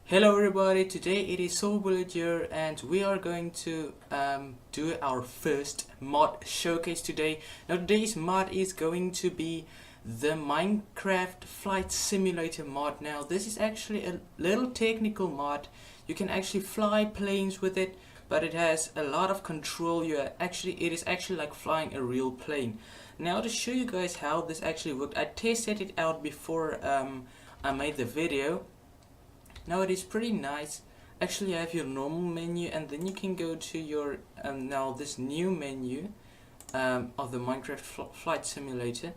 Hello everybody, today it is Silverbullet here and we are going to do our first mod showcase today. Now today's mod is going to be the Minecraft Flight Simulator mod. Now this is actually a little technical mod. You can actually fly planes with it, but it has a lot of control. It is actually like flying a real plane. Now to show you guys how this actually worked, I tested it out before I made the video. Now it is pretty nice. Actually, you have your normal menu, and then you can go to your now this new menu of the Minecraft Flight Simulator.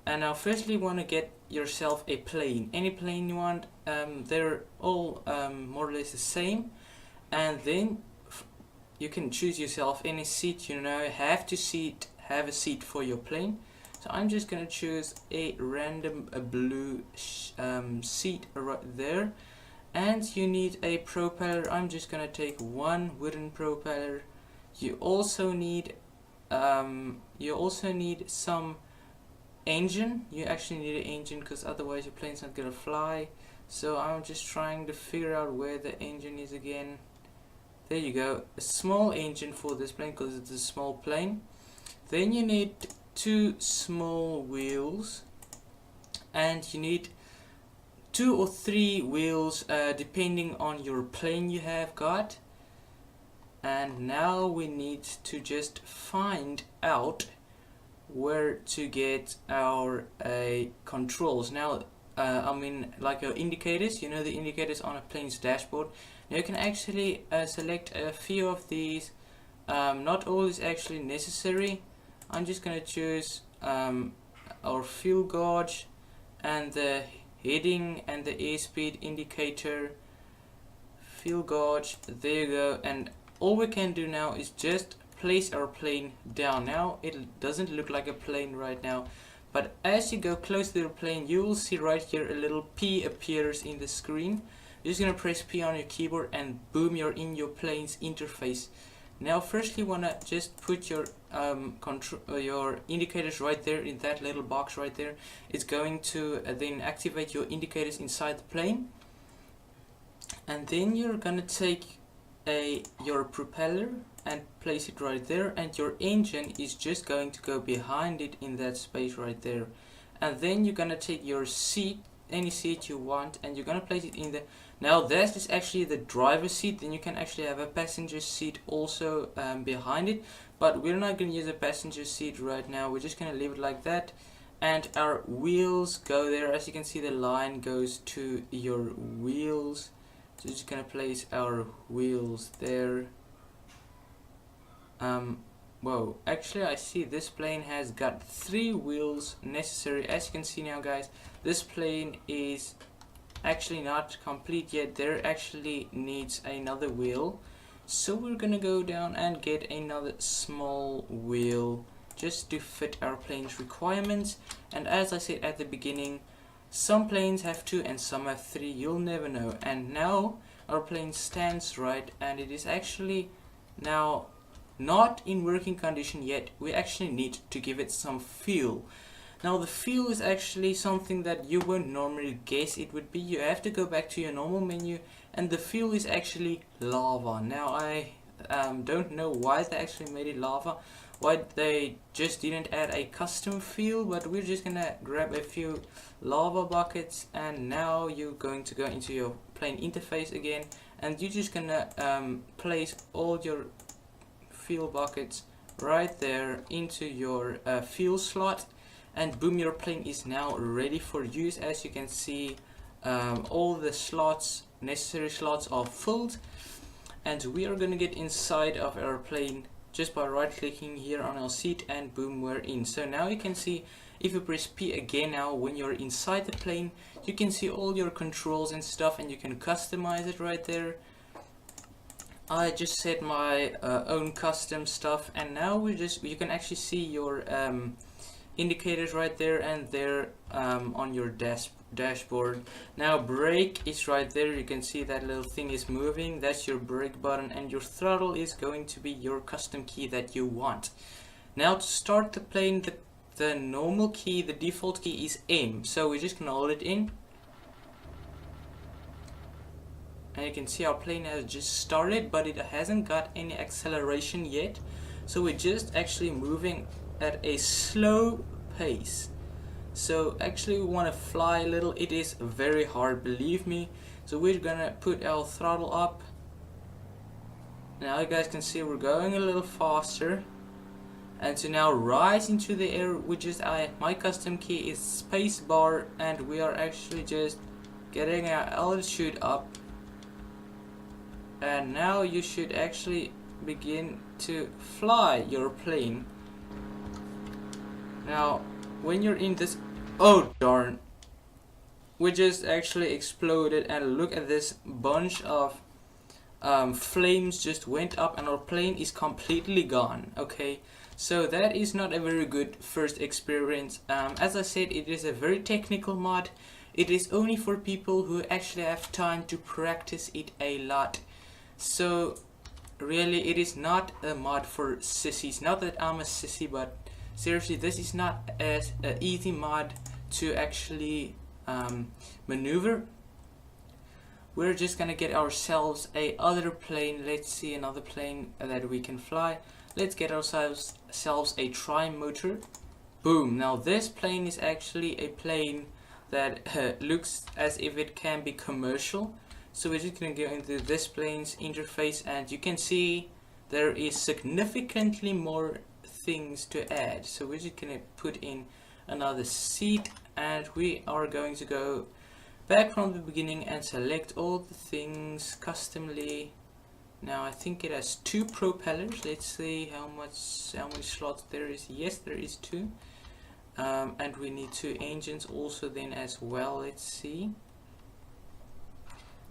And now, firstly, you want to get yourself a plane, any plane you want. They're all more or less the same, and then you can choose yourself any seat. You know, have a seat for your plane. So I'm just gonna choose a random blue seat right there. And you need a propeller. I'm just gonna take one wooden propeller. You also need some engine. You actually need an engine because otherwise your plane's not gonna fly. So I'm just trying to figure out where the engine is again. There you go, a small engine for this plane because it's a small plane. Then you need two small wheels, and you need 2 or 3 wheels depending on your plane you have got. And now we need to just find out where to get our controls. Now I mean, like your indicators, you know, the indicators on a plane's dashboard. Now you can actually select a few of these. Not all is actually necessary. I'm just gonna choose our fuel gauge and the heading and the airspeed indicator, fuel gauge. There you go. And all we can do now is just place our plane down. Now it doesn't look like a plane right now, but as you go close to the plane, you will see right here a little P appears in the screen. You're just gonna press P on your keyboard and boom, you're in your plane's interface. Now first you wanna just put your your indicators right there in that little box right there. It's going to then activate your indicators inside the plane, and then you're gonna take your propeller and place it right there, and your engine is just going to go behind it in that space right there. And then you're gonna take your seat, any seat you want, and you're gonna place it in the, now that is actually the driver's seat. Then you can actually have a passenger seat also behind it, but we're not going to use a passenger seat right now. We're just going to leave it like that, and our wheels go there. As you can see, the line goes to your wheels, so we're just going to place our wheels there. Whoa, actually I see this plane has got 3 wheels necessary. As you can see now guys, this plane is actually not complete yet. There actually needs another wheel, so we're gonna go down and get another small wheel just to fit our plane's requirements. And as I said at the beginning, some planes have 2 and some have 3, you'll never know. And now our plane stands right, and it is actually now not in working condition yet. We actually need to give it some fuel. Now the fuel is actually something that you won't normally guess it would be. You have to go back to your normal menu, and the fuel is actually lava. Now I don't know why they actually made it lava, why they just didn't add a custom fuel, but we're just gonna grab a few lava buckets, and now you're going to go into your plane interface again, and you're just gonna place all your fuel buckets right there into your fuel slot. And boom, your plane is now ready for use. As you can see, all the slots, necessary slots, are filled, and we are going to get inside of our plane just by right clicking here on our seat, and boom, we're in. So now you can see, if you press P again, now when you're inside the plane, you can see all your controls and stuff, and you can customize it right there. I just set my own custom stuff, and now you can actually see your indicators right there, and they're on your dashboard. Now brake is right there. You can see that little thing is moving. That's your brake button, and your throttle is going to be your custom key that you want. Now to start the plane, the normal key, the default key is M, so we're just gonna hold it in. and you can see our plane has just started, but it hasn't got any acceleration yet, so we're just actually moving at a slow pace. So actually we want to fly a little. It is very hard, believe me. So we're gonna put our throttle up. Now you guys can see we're going a little faster, and to now rise into the air, which is my custom key is spacebar, and we are actually just getting our altitude up. And now you should actually begin to fly your plane. Now when you're in this, oh darn, we just actually exploded, and look at this bunch of flames just went up and our plane is completely gone. Okay, so that is not a very good first experience. As I said, it is a very technical mod. It is only for people who actually have time to practice it a lot. So really it is not a mod for sissies. Not that I'm a sissy, but seriously, this is not as an easy mod to actually maneuver. We're just gonna get ourselves a other plane. Let's see, another plane that we can fly. Let's get ourselves a tri-motor. Boom. Now this plane is actually a plane that looks as if it can be commercial. So we're just gonna go into this plane's interface, and you can see there is significantly more things to add. So we're just gonna put in another seat, and we are going to go back from the beginning and select all the things customly. Now I think it has 2 propellers. Let's see how many slots there is. Yes, there is 2, and we need 2 engines also then as well. Let's see.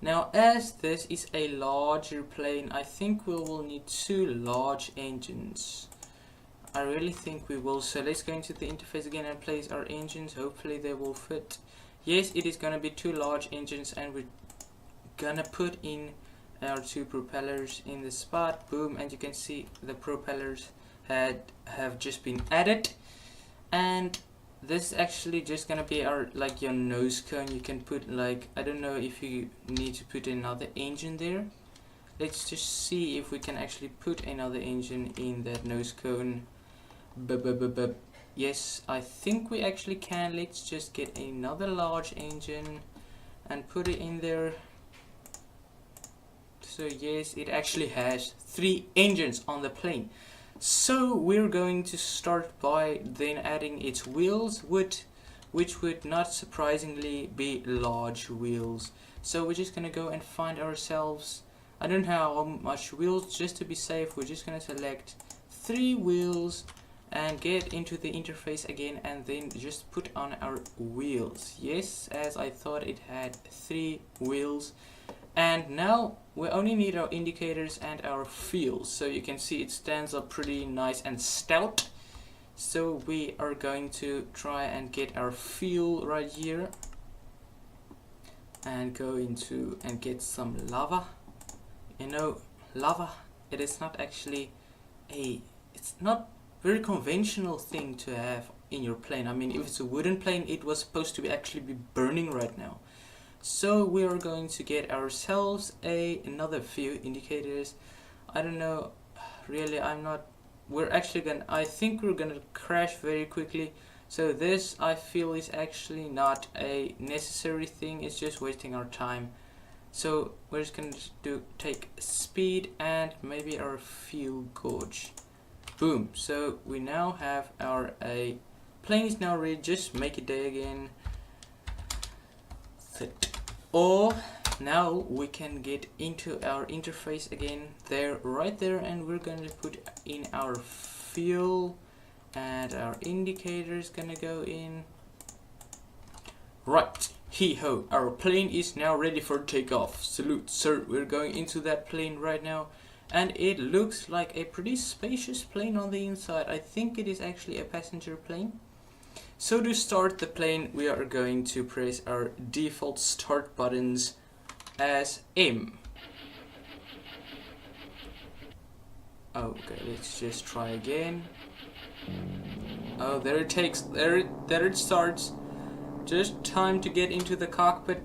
Now as this is a larger plane, I think we will need 2 large engines. I really think we will. So let's go into the interface again and place our engines. Hopefully they will fit. Yes, it is gonna be 2 large engines, and we're gonna put in our 2 propellers in the spot. Boom, and you can see the propellers have just been added, and this is actually just gonna be our your nose cone. You can put I don't know if you need to put another engine there. Let's just see if we can actually put another engine in that nose cone. Yes, I think we actually can. Let's just get another large engine and put it in there. So yes, it actually has 3 engines on the plane. So we're going to start by then adding its wheels, which would not surprisingly be large wheels. So we're just gonna go and find ourselves, I don't know how much wheels, just to be safe we're just gonna select 3 wheels and get into the interface again, and then just put on our wheels. Yes, as I thought, it had 3 wheels. And now we only need our indicators and our fuels. So you can see it stands up pretty nice and stout. So we are going to try and get our fuel right here, and go into and get some lava. You know, lava, it is not actually it's not very conventional thing to have in your plane. I mean, if it's a wooden plane, it was supposed to actually be burning right now. So we are going to get ourselves another few indicators. I don't know, really, I think we're gonna crash very quickly. So this, I feel, is actually not a necessary thing. It's just wasting our time. So we're just gonna take speed and maybe our fuel gauge. Boom. So we now have our plane is now ready. Just make it day again. Or now we can get into our interface again, right there, and we're going to put in our fuel, and our indicator is gonna go in. Right, hee ho, our plane is now ready for takeoff. Salute, sir. We're going into that plane right now, and it looks like a pretty spacious plane on the inside. I think it is actually a passenger plane. So to start the plane, we are going to press our default start buttons as M. Okay, let's just try again. Oh, there it starts. Just time to get into the cockpit.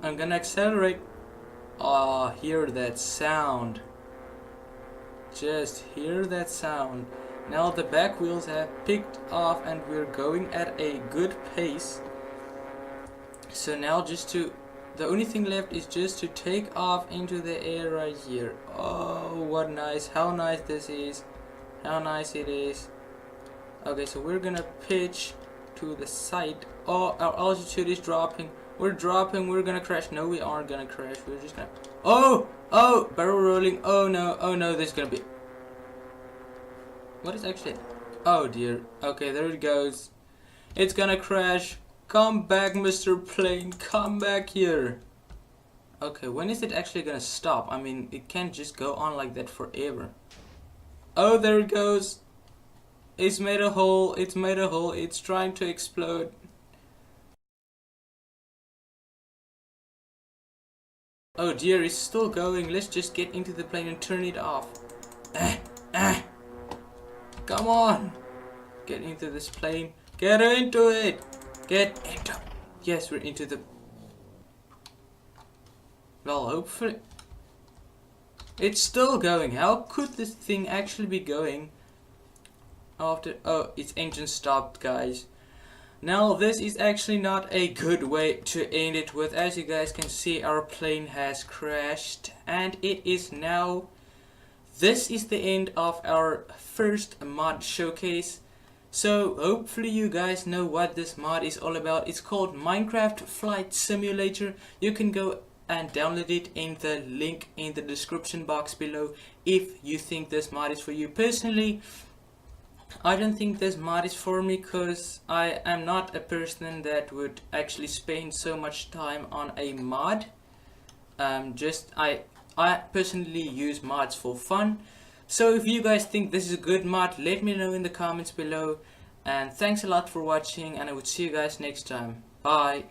I'm gonna accelerate. Ah, hear that sound. Just hear that sound. Now the back wheels have picked off and we're going at a good pace. So now the only thing left is just to take off into the air right here. Oh, what nice, how nice this is. How nice it is. Okay, so we're gonna pitch to the side. Oh, our altitude is dropping. We're dropping, we're gonna crash. No, we aren't gonna crash, we're just gonna... Oh, barrel rolling. Oh no, there's gonna be... What is actually... Oh dear. Okay, there it goes. It's gonna crash. Come back, Mr. Plane. Come back here. Okay, when is it actually gonna stop? I mean, it can't just go on like that forever. Oh, there it goes. It's made a hole. It's made a hole. It's trying to explode. Oh dear, it's still going. Let's just get into the plane and turn it off. Come on. Get into this plane. Get into it. Get into... Yes, we're into the... Well, hopefully... It's still going. How could this thing actually be going after... Oh, its engine stopped, guys. Now, this is actually not a good way to end it with. As you guys can see, our plane has crashed. And it is now... This is the end of our first mod showcase. So hopefully you guys know what this mod is all about. It's called Minecraft Flight Simulator. You can go and download it in the link in the description box below if you think this mod is for you. Personally, I don't think this mod is for me because I am not a person that would actually spend so much time on a mod. I personally use mods for fun. So if you guys think this is a good mod, let me know in the comments below. And thanks a lot for watching, and I will see you guys next time. Bye.